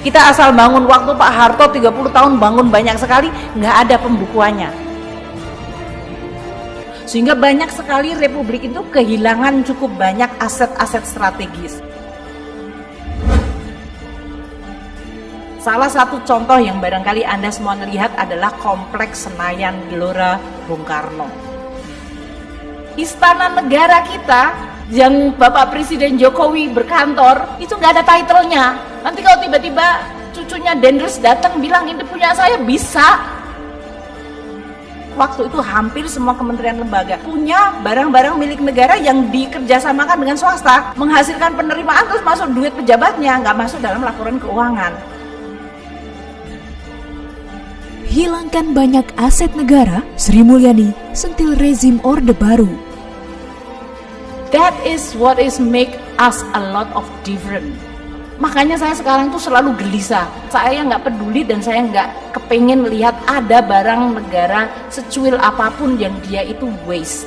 Kita asal bangun, waktu Pak Harto 30 tahun bangun banyak sekali, nggak ada pembukuannya. Sehingga banyak sekali republik itu kehilangan cukup banyak aset-aset strategis. Salah satu contoh yang barangkali Anda semua lihat adalah Kompleks Senayan Gelora Bung Karno. Istana negara kita yang Bapak Presiden Jokowi berkantor, itu nggak ada title-nya. Nanti kalau tiba-tiba cucunya Dendels datang bilang ini punya saya, bisa. Waktu itu hampir semua kementerian lembaga punya barang-barang milik negara yang dikerjasamakan dengan swasta, menghasilkan penerimaan terus masuk duit pejabatnya, nggak masuk dalam laporan keuangan. Hilangkan banyak aset negara, Sri Mulyani sentil rezim Orde Baru. That is what is make us a lot of different. Makanya saya sekarang tuh selalu gelisah. Saya nggak peduli dan saya nggak kepengen lihat ada barang negara secuil apapun yang dia itu waste.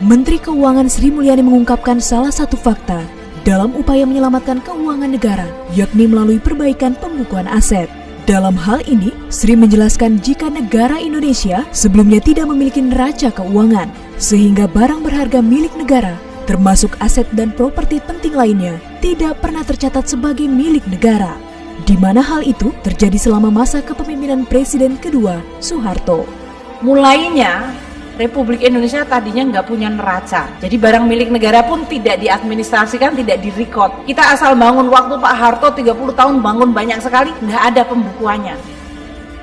Menteri Keuangan Sri Mulyani mengungkapkan salah satu fakta dalam upaya menyelamatkan keuangan negara, yakni melalui perbaikan pembukuan aset. Dalam hal ini, Sri menjelaskan jika negara Indonesia sebelumnya tidak memiliki neraca keuangan, sehingga barang berharga milik negara, termasuk aset dan properti penting lainnya, tidak pernah tercatat sebagai milik negara, di mana hal itu terjadi selama masa kepemimpinan Presiden kedua, Soeharto. Mulainya, Republik Indonesia tadinya nggak punya neraca, jadi barang milik negara pun tidak diadministrasikan, tidak direkod. Kita asal bangun, waktu Pak Harto 30 tahun bangun banyak sekali, nggak ada pembukuannya.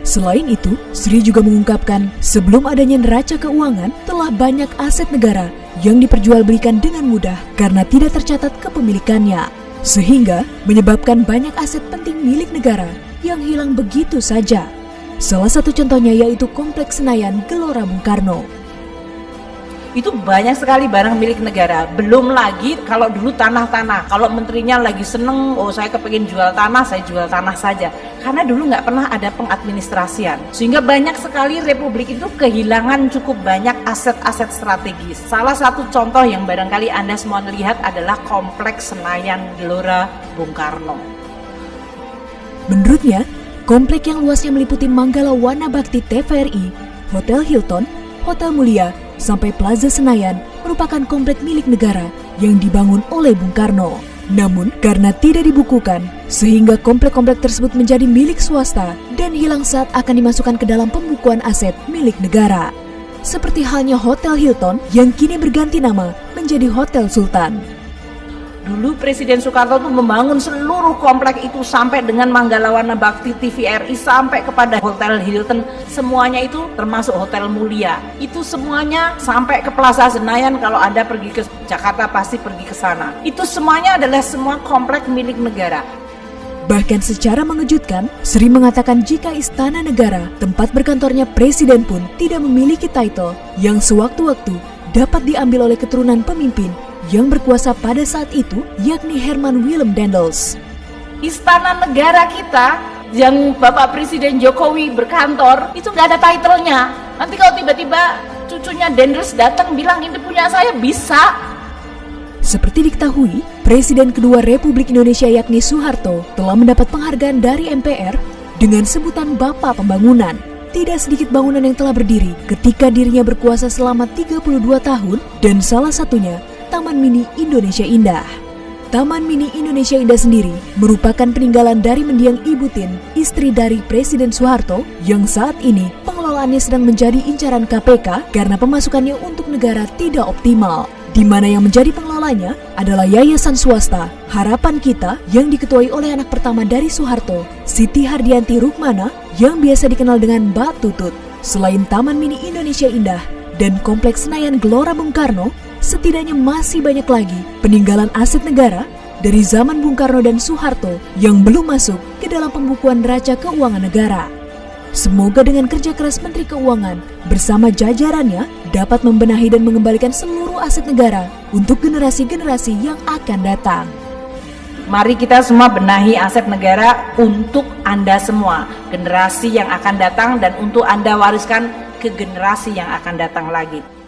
Selain itu, Sri juga mengungkapkan sebelum adanya neraca keuangan, telah banyak aset negara yang diperjualbelikan dengan mudah karena tidak tercatat kepemilikannya, sehingga menyebabkan banyak aset penting milik negara yang hilang begitu saja. Salah satu contohnya yaitu Kompleks Senayan Gelora Bung Karno. Itu banyak sekali barang milik negara. Belum lagi kalau dulu tanah-tanah. Kalau menterinya lagi seneng, oh saya kepengin jual tanah, saya jual tanah saja. Karena dulu nggak pernah ada pengadministrasian. Sehingga banyak sekali republik itu kehilangan cukup banyak aset-aset strategis. Salah satu contoh yang barangkali Anda semua lihat adalah Kompleks Senayan Gelora Bung Karno. Menurutnya, komplek yang luasnya meliputi Manggala Wana Bakti TVRI, Hotel Hilton, Hotel Mulia, sampai Plaza Senayan merupakan komplek milik negara yang dibangun oleh Bung Karno. Namun, karena tidak dibukukan, sehingga komplek-komplek tersebut menjadi milik swasta dan hilang saat akan dimasukkan ke dalam pembukuan aset milik negara. Seperti halnya Hotel Hilton yang kini berganti nama menjadi Hotel Sultan. Dulu Presiden Soekarno tuh membangun seluruh komplek itu sampai dengan Manggala Wana Bakti TVRI sampai kepada Hotel Hilton, semuanya itu termasuk Hotel Mulia. Itu semuanya sampai ke Plaza Senayan, kalau Anda pergi ke Jakarta pasti pergi ke sana. Itu semuanya adalah semua komplek milik negara. Bahkan secara mengejutkan, Sri mengatakan jika Istana Negara, tempat berkantornya Presiden pun tidak memiliki title yang sewaktu-waktu dapat diambil oleh keturunan pemimpin yang berkuasa pada saat itu, yakni Herman Willem Dendels. Istana negara kita yang Bapak Presiden Jokowi berkantor, itu nggak ada title-nya. Nanti kalau tiba-tiba cucunya Dendels datang bilang ini punya saya, bisa. Seperti diketahui, Presiden kedua Republik Indonesia yakni Soeharto telah mendapat penghargaan dari MPR dengan sebutan Bapak Pembangunan. Tidak sedikit bangunan yang telah berdiri ketika dirinya berkuasa selama 32 tahun dan salah satunya Taman Mini Indonesia Indah. Taman Mini Indonesia Indah sendiri merupakan peninggalan dari mendiang Ibu Tien, istri dari Presiden Soeharto, yang saat ini pengelolaannya sedang menjadi incaran KPK karena pemasukannya untuk negara tidak optimal, di mana yang menjadi pengelolanya adalah yayasan swasta Harapan Kita yang diketuai oleh anak pertama dari Soeharto, Siti Hardianti Rukmana, yang biasa dikenal dengan Mbak Tutut. Selain Taman Mini Indonesia Indah dan Kompleks Senayan Gelora Bung Karno, setidaknya masih banyak lagi peninggalan aset negara dari zaman Bung Karno dan Soeharto yang belum masuk ke dalam pembukuan neraca keuangan negara. Semoga dengan kerja keras Menteri Keuangan bersama jajarannya dapat membenahi dan mengembalikan seluruh aset negara untuk generasi-generasi yang akan datang. Mari kita semua benahi aset negara untuk Anda semua, generasi yang akan datang, dan untuk Anda wariskan ke generasi yang akan datang lagi.